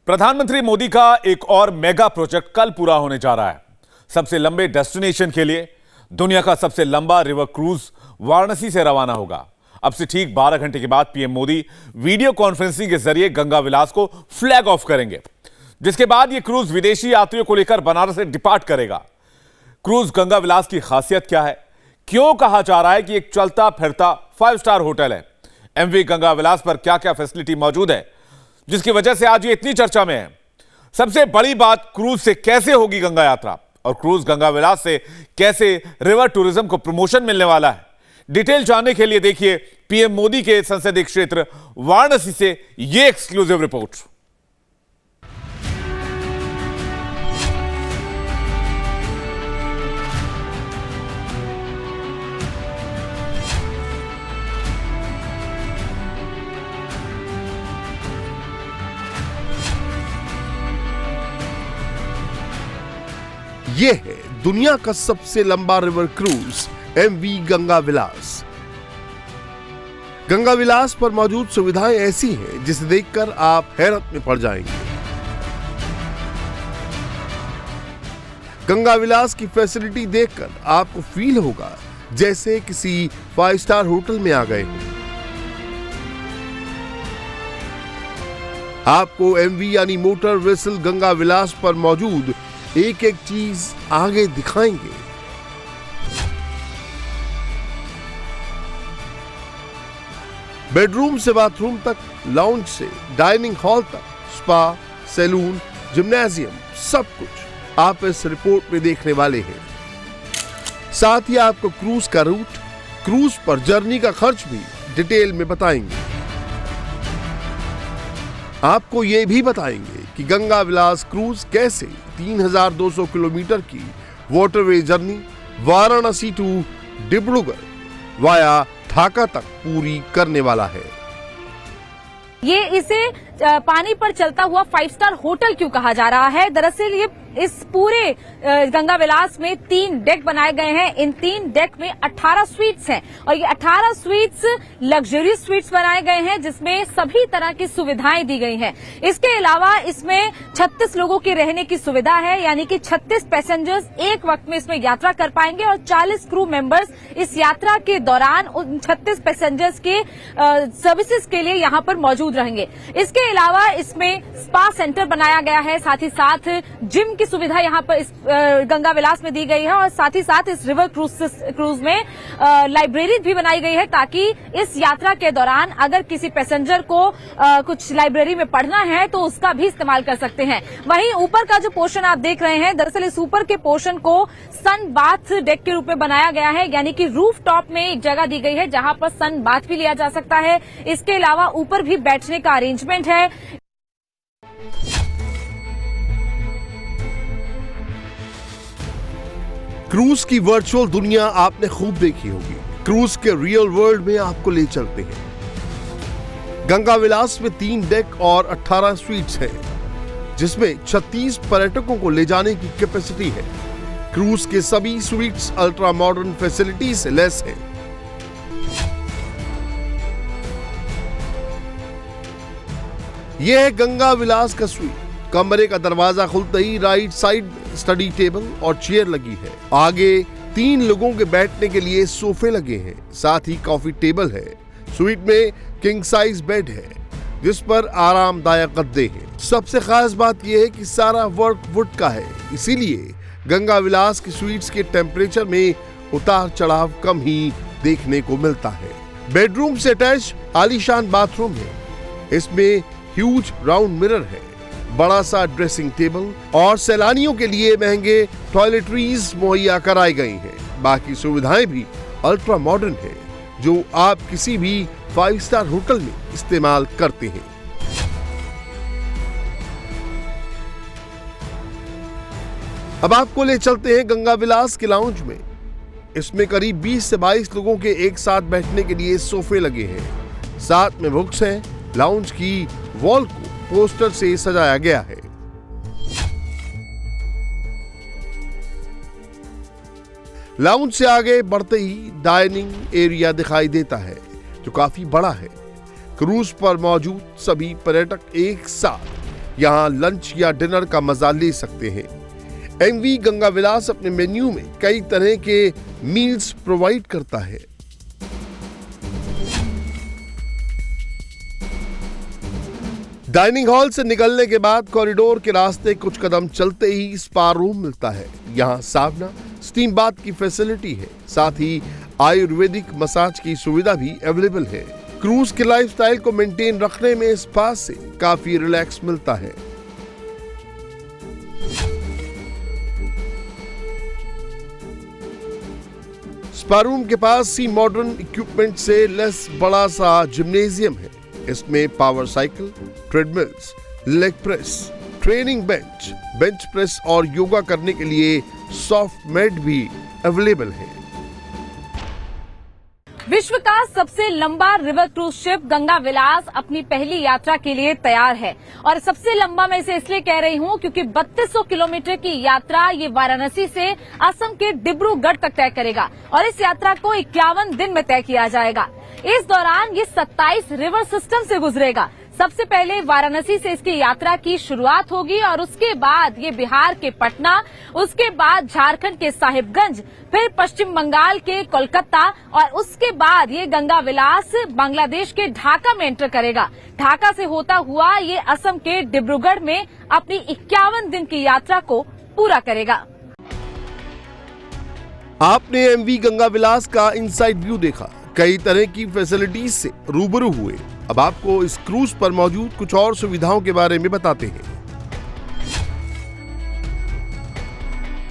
प्रधानमंत्री मोदी का एक और मेगा प्रोजेक्ट कल पूरा होने जा रहा है। सबसे लंबे डेस्टिनेशन के लिए दुनिया का सबसे लंबा रिवर क्रूज वाराणसी से रवाना होगा। अब से ठीक 12 घंटे के बाद पीएम मोदी वीडियो कॉन्फ्रेंसिंग के जरिए गंगा विलास को फ्लैग ऑफ करेंगे, जिसके बाद यह क्रूज विदेशी यात्रियों को लेकर बनारस से डिपार्ट करेगा। क्रूज गंगा विलास की खासियत क्या है, क्यों कहा जा रहा है कि एक चलता फिरता 5 स्टार होटल है, एमवी गंगा विलास पर क्या क्या फैसिलिटी मौजूद है जिसकी वजह से आज ये इतनी चर्चा में है। सबसे बड़ी बात, क्रूज से कैसे होगी गंगा यात्रा और क्रूज गंगा विलास से कैसे रिवर टूरिज्म को प्रमोशन मिलने वाला है। डिटेल जानने के लिए देखिए पीएम मोदी के संसदीय क्षेत्र वाराणसी से यह एक्सक्लूसिव रिपोर्ट। ये है दुनिया का सबसे लंबा रिवर क्रूज एमवी गंगा विलास। गंगा विलास पर मौजूद सुविधाएं ऐसी हैं जिसे देखकर आप हैरत में पड़ जाएंगे। गंगा विलास की फैसिलिटी देखकर आपको फील होगा जैसे किसी 5 स्टार होटल में आ गए हो। आपको एमवी यानी मोटर वेसल गंगा विलास पर मौजूद एक एक चीज आगे दिखाएंगे। बेडरूम से बाथरूम तक, लाउंज से डाइनिंग हॉल तक, स्पा, सैलून, जिम्नाजियम, सब कुछ आप इस रिपोर्ट में देखने वाले हैं। साथ ही आपको क्रूज का रूट, क्रूज पर जर्नी का खर्च भी डिटेल में बताएंगे। आपको यह भी बताएंगे कि गंगा विलास क्रूज कैसे 3200 किलोमीटर की waterway journey Varanasi to Dibrugarh via Dhaka तक पूरी करने वाला है। ये इसे पानी पर चलता हुआ 5 स्टार होटल क्यों कहा जा रहा है? दरअसल ये इस पूरे गंगा विलास में 3 डेक बनाए गए हैं। इन 3 डेक में 18 स्वीट्स हैं और ये 18 स्वीट्स लग्जरियस स्वीट्स बनाए गए हैं जिसमें सभी तरह की सुविधाएं दी गई हैं। इसके अलावा इसमें 36 लोगों के रहने की सुविधा है, यानी कि 36 पैसेंजर्स एक वक्त में इसमें यात्रा कर पाएंगे और 40 क्रू मेंबर्स इस यात्रा के दौरान उन 36 पैसेंजर्स के सर्विसेज के लिए यहां पर मौजूद रहेंगे। इसके अलावा इसमें स्पा सेंटर बनाया गया है, साथ ही साथ जिम की सुविधा यहां पर इस गंगा विलास में दी गई है और साथ ही साथ इस रिवर क्रूज में लाइब्रेरी भी बनाई गई है ताकि इस यात्रा के दौरान अगर किसी पैसेंजर को कुछ लाइब्रेरी में पढ़ना है तो उसका भी इस्तेमाल कर सकते हैं। वहीं ऊपर का जो पोर्शन आप देख रहे हैं, दरअसल इस ऊपर के पोर्शन को सन बाथ डेक के रूप में बनाया गया है, यानी कि रूफ टॉप में एक जगह दी गई है जहां पर सन बाथ भी लिया जा सकता है। इसके अलावा ऊपर भी बैठने का अरेंजमेंट है। क्रूज की वर्चुअल दुनिया आपने खूब देखी होगी। क्रूज के रियल वर्ल्ड में आपको ले चलते हैं। गंगा विलास में 3 डेक और 18 स्वीट्स हैं, जिसमें 36 पर्यटकों को ले जाने की कैपेसिटी है। क्रूज के सभी स्वीट्स अल्ट्रा मॉडर्न फैसिलिटी से लैस हैं। यह है गंगा विलास का स्वीट। कमरे का दरवाजा खुलते ही राइट साइड में स्टडी टेबल और चेयर लगी है। आगे 3 लोगों के बैठने के लिए सोफे लगे हैं, साथ ही कॉफी टेबल है। स्वीट में किंग साइज बेड है जिस पर आरामदायक गद्दे हैं। सबसे खास बात यह है कि सारा वर्क वुड का है, इसीलिए गंगा विलास की स्वीट्स के टेम्परेचर में उतार चढ़ाव कम ही देखने को मिलता है। बेडरूम से अटैच आलीशान बाथरूम है। इसमें ह्यूज राउंड मिरर है, बड़ा सा ड्रेसिंग टेबल और सैलानियों के लिए महंगे टॉयलेटरीज मुहैया कराई गई हैं। बाकी सुविधाएं भी अल्ट्रा मॉडर्न है जो आप किसी भी 5 स्टार होटल में इस्तेमाल करते हैं। अब आपको ले चलते हैं गंगा विलास के लाउंज में। इसमें करीब 20 से 22 लोगों के एक साथ बैठने के लिए सोफे लगे हैं, साथ में बुक्स हैं। लाउंज की वॉल को पोस्टर से सजाया गया है। लाउंज से आगे बढ़ते ही डाइनिंग एरिया दिखाई देता है जो काफी बड़ा है। क्रूज पर मौजूद सभी पर्यटक एक साथ यहाँ लंच या डिनर का मजा ले सकते हैं। एमवी गंगा विलास अपने मेन्यू में कई तरह के मील्स प्रोवाइड करता है। डाइनिंग हॉल से निकलने के बाद कॉरिडोर के रास्ते कुछ कदम चलते ही स्पा रूम मिलता है। यहाँ सावना स्टीम बाथ की फैसिलिटी है, साथ ही आयुर्वेदिक मसाज की सुविधा भी अवेलेबल है। क्रूज के लाइफस्टाइल को मेंटेन रखने में स्पा से काफी रिलैक्स मिलता है। स्पा रूम के पास ही मॉडर्न इक्विपमेंट से लेस बड़ा सा जिम्नेजियम है। इसमें power cycle, treadmills, leg press, training bench, bench press और योगा करने के लिए सॉफ्ट मैट भी अवेलेबल है। विश्व का सबसे लंबा रिवर क्रूज शिप गंगा विलास अपनी पहली यात्रा के लिए तैयार है। और सबसे लंबा मैं इसे इसलिए कह रही हूं क्योंकि 3200 किलोमीटर की यात्रा ये वाराणसी से असम के डिब्रूगढ़ तक तय करेगा और इस यात्रा को 51 दिन में तय किया जाएगा। इस दौरान ये 27 रिवर सिस्टम से गुजरेगा। सबसे पहले वाराणसी से इसकी यात्रा की शुरुआत होगी और उसके बाद ये बिहार के पटना, उसके बाद झारखंड के साहिबगंज, फिर पश्चिम बंगाल के कोलकाता और उसके बाद ये गंगा विलास बांग्लादेश के ढाका में एंटर करेगा। ढाका से होता हुआ ये असम के डिब्रूगढ़ में अपनी 51 दिन की यात्रा को पूरा करेगा। आपने एमवी गंगा विलास का इनसाइड व्यू देखा, कई तरह की फैसिलिटीज से रूबरू हुए। अब आपको इस क्रूज पर मौजूद कुछ और सुविधाओं के बारे में बताते हैं।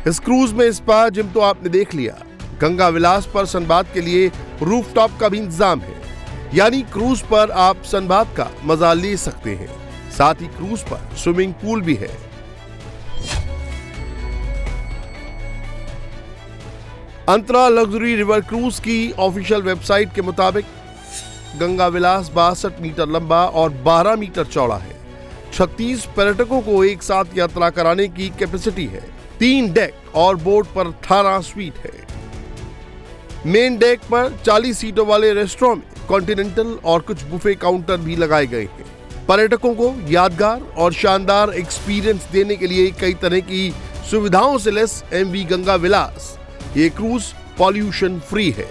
इस क्रूज में स्पा, जिम तो आपने देख लिया। गंगा विलास पर सनबाथ के लिए रूफटॉप का भी इंतजाम है, यानी क्रूज पर आप सनबाथ का मजा ले सकते हैं। साथ ही क्रूज पर स्विमिंग पूल भी है। अंतरा लग्जरी रिवर क्रूज की ऑफिशियल वेबसाइट के मुताबिक गंगा विलास 62 मीटर लंबा और 12 मीटर चौड़ा है। 36 पर्यटकों को एक साथ यात्रा कराने की कैपेसिटी है। 3 डेक और बोर्ड पर 18 स्वीट है। मेन डेक पर 40 सीटों वाले रेस्टोरेंट में कॉन्टिनेंटल और कुछ बुफे काउंटर भी लगाए गए हैं। पर्यटकों को यादगार और शानदार एक्सपीरियंस देने के लिए कई तरह की सुविधाओं से लेस एमवी गंगा विलास ये क्रूज पॉल्यूशन फ्री है।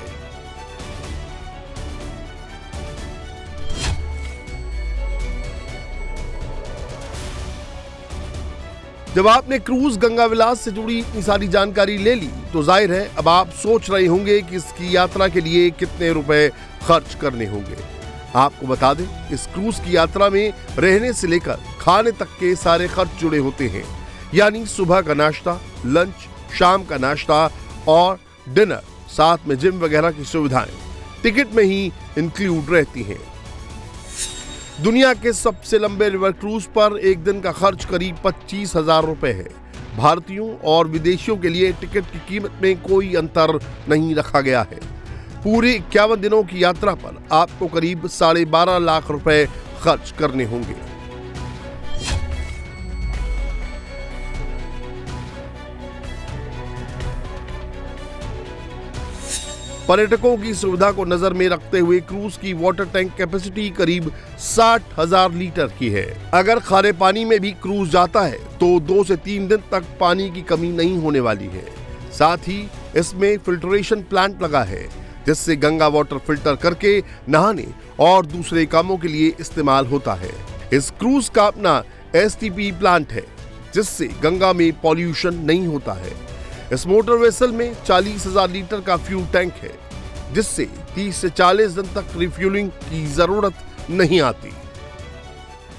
जब आपने क्रूज गंगा विलास से जुड़ी इतनी सारी जानकारी ले ली तो जाहिर है अब आप सोच रहे होंगे कि इसकी यात्रा के लिए कितने रुपए खर्च करने होंगे। आपको बता दें, इस क्रूज की यात्रा में रहने से लेकर खाने तक के सारे खर्च जुड़े होते हैं, यानी सुबह का नाश्ता, लंच, शाम का नाश्ता और डिनर, साथ में जिम वगैरह की सुविधाएं टिकट में ही इंक्लूड रहती हैं। दुनिया के सबसे लंबे रिवर क्रूज पर एक दिन का खर्च करीब 25,000 रुपए है। भारतीयों और विदेशियों के लिए टिकट की कीमत में कोई अंतर नहीं रखा गया है। पूरे 51 दिनों की यात्रा पर आपको करीब 12.5 लाख रुपए खर्च करने होंगे। पर्यटकों की सुविधा को नजर में रखते हुए क्रूज की वाटर टैंक कैपेसिटी करीब 60,000 लीटर की है। अगर खारे पानी में भी क्रूज जाता है तो 2 से 3 दिन तक पानी की कमी नहीं होने वाली है। साथ ही इसमें फिल्ट्रेशन प्लांट लगा है, जिससे गंगा वाटर फिल्टर करके नहाने और दूसरे कामों के लिए इस्तेमाल होता है। इस क्रूज का अपना STP प्लांट है, जिससे गंगा में पॉल्यूशन नहीं होता है। इस मोटर वेसल में 40,000 लीटर का फ्यूल टैंक है, जिससे 30 से 40 दिन तक रिफ्यूलिंग की जरूरत नहीं आती।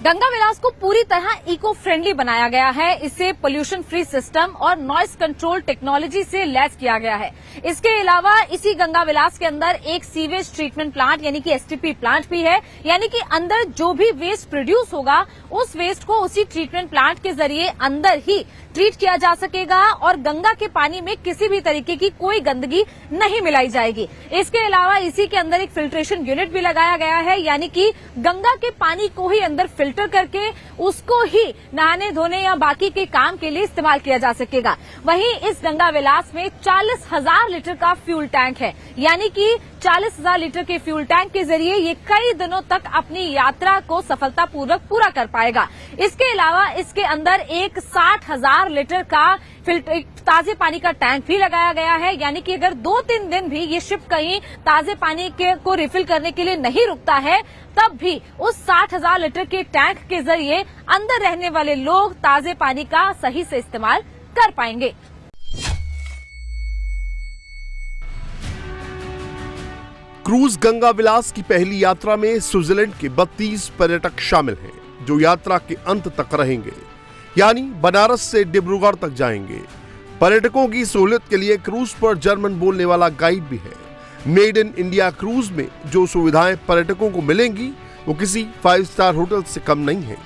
गंगा विलास को पूरी तरह इको फ्रेंडली बनाया गया है। इसे पोल्यूशन फ्री सिस्टम और नॉइस कंट्रोल टेक्नोलॉजी से लैस किया गया है। इसके अलावा इसी गंगा विलास के अंदर एक सीवेज ट्रीटमेंट प्लांट यानी कि STP प्लांट भी है, यानी कि अंदर जो भी वेस्ट प्रोड्यूस होगा उस वेस्ट को उसी ट्रीटमेंट प्लांट के जरिए अंदर ही ट्रीट किया जा सकेगा और गंगा के पानी में किसी भी तरीके की कोई गंदगी नहीं मिलाई जाएगी। इसके अलावा इसी के अंदर एक फिल्ट्रेशन यूनिट भी लगाया गया है, यानी कि गंगा के पानी को ही अंदर फिल्टर करके उसको ही नहाने धोने या बाकी के काम के लिए इस्तेमाल किया जा सकेगा। वहीं इस गंगा विलास में 40,000 लीटर का फ्यूल टैंक है, यानी कि 40,000 लीटर के फ्यूल टैंक के जरिए ये कई दिनों तक अपनी यात्रा को सफलतापूर्वक पूरा कर पाएगा। इसके अलावा इसके अंदर एक 60,000 लीटर का ताजे पानी का टैंक भी लगाया गया है, यानी कि अगर 2-3 दिन भी ये शिप कहीं ताजे पानी को रिफिल करने के लिए नहीं रुकता है, तब भी उस 60,000 लीटर के टैंक के जरिए अंदर रहने वाले लोग ताजे पानी का सही से इस्तेमाल कर पाएंगे। क्रूज गंगा विलास की पहली यात्रा में स्विट्जरलैंड के 32 पर्यटक शामिल हैं, जो यात्रा के अंत तक रहेंगे, यानी बनारस से डिब्रूगढ़ तक जाएंगे। पर्यटकों की सहूलियत के लिए क्रूज पर जर्मन बोलने वाला गाइड भी है। मेड इन इंडिया क्रूज में जो सुविधाएं पर्यटकों को मिलेंगी वो किसी 5 स्टार होटल से कम नहीं है।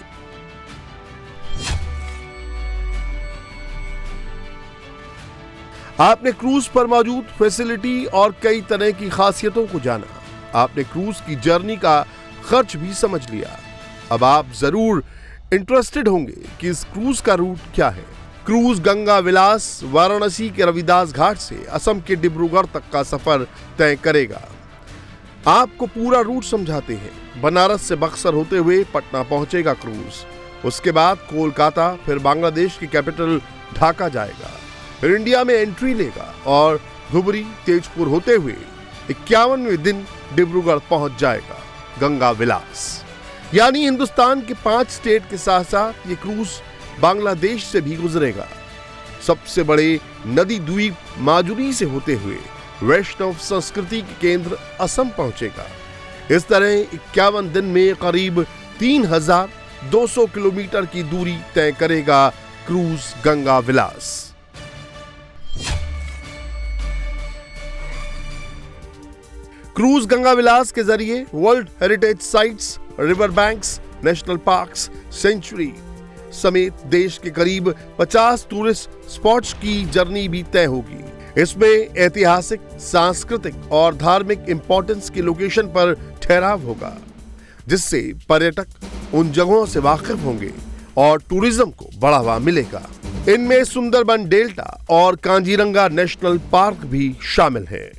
आपने क्रूज पर मौजूद फैसिलिटी और कई तरह की खासियतों को जाना। आपने क्रूज की जर्नी का खर्च भी समझ लिया। अब आप जरूर इंटरेस्टेड होंगे कि इस क्रूज का रूट क्या है। क्रूज गंगा विलास वाराणसी के रविदास घाट से असम के डिब्रूगढ़ तक का सफर तय करेगा। आपको पूरा रूट समझाते हैं। बनारस से बक्सर होते हुए पटना पहुंचेगा क्रूज। उसके बाद कोलकाता, फिर बांग्लादेश की कैपिटल ढाका जाएगा, फिर इंडिया में एंट्री लेगा और धुबरी तेजपुर होते हुए 51वें दिन डिब्रूगढ़ पहुंच जाएगा। गंगा विलास यानी हिंदुस्तान के 5 स्टेट के साथ साथ ये क्रूज बांग्लादेश से भी गुजरेगा। सबसे बड़े नदी द्वीप माजुली से होते हुए वैष्णव संस्कृति के केंद्र असम पहुंचेगा। इस तरह 51 दिन में करीब 3,200 किलोमीटर की दूरी तय करेगा क्रूज गंगा विलास। क्रूज गंगा विलास के जरिए world heritage sites, river banks, national parks, sanctuary समेत देश के करीब 50 टूरिस्ट स्पॉट्स की जर्नी भी तय होगी। इसमें ऐतिहासिक, सांस्कृतिक और धार्मिक इंपॉर्टेंस की लोकेशन पर ठहराव होगा, जिससे पर्यटक उन जगहों से वाकिफ होंगे और टूरिज्म को बढ़ावा मिलेगा। इनमें सुंदरबन डेल्टा और कांजीरंगा नेशनल पार्क भी शामिल है।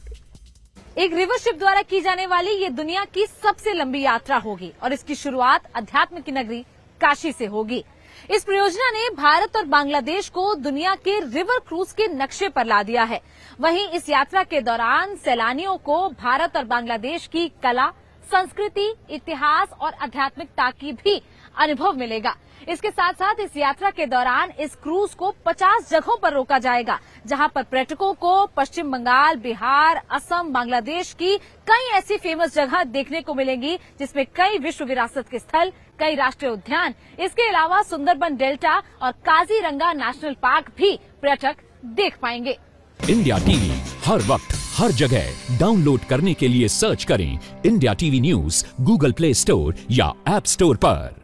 एक रिवर शिप द्वारा की जाने वाली ये दुनिया की सबसे लंबी यात्रा होगी और इसकी शुरुआत अध्यात्म की नगरी काशी से होगी। इस परियोजना ने भारत और बांग्लादेश को दुनिया के रिवर क्रूज के नक्शे पर ला दिया है। वहीं इस यात्रा के दौरान सैलानियों को भारत और बांग्लादेश की कला, संस्कृति, इतिहास और आध्यात्मिकता की भी अनुभव मिलेगा। इसके साथ साथ इस यात्रा के दौरान इस क्रूज को 50 जगहों पर रोका जाएगा, जहां पर पर्यटकों को पश्चिम बंगाल, बिहार, असम, बांग्लादेश की कई ऐसी फेमस जगह देखने को मिलेंगी, जिसमें कई विश्व विरासत के स्थल, कई राष्ट्रीय उद्यान, इसके अलावा सुंदरबन डेल्टा और काजीरंगा नेशनल पार्क भी पर्यटक देख पाएंगे। इंडिया टीवी हर वक्त हर जगह डाउनलोड करने के लिए सर्च करें India TV news Google play store या ऐप स्टोर पर।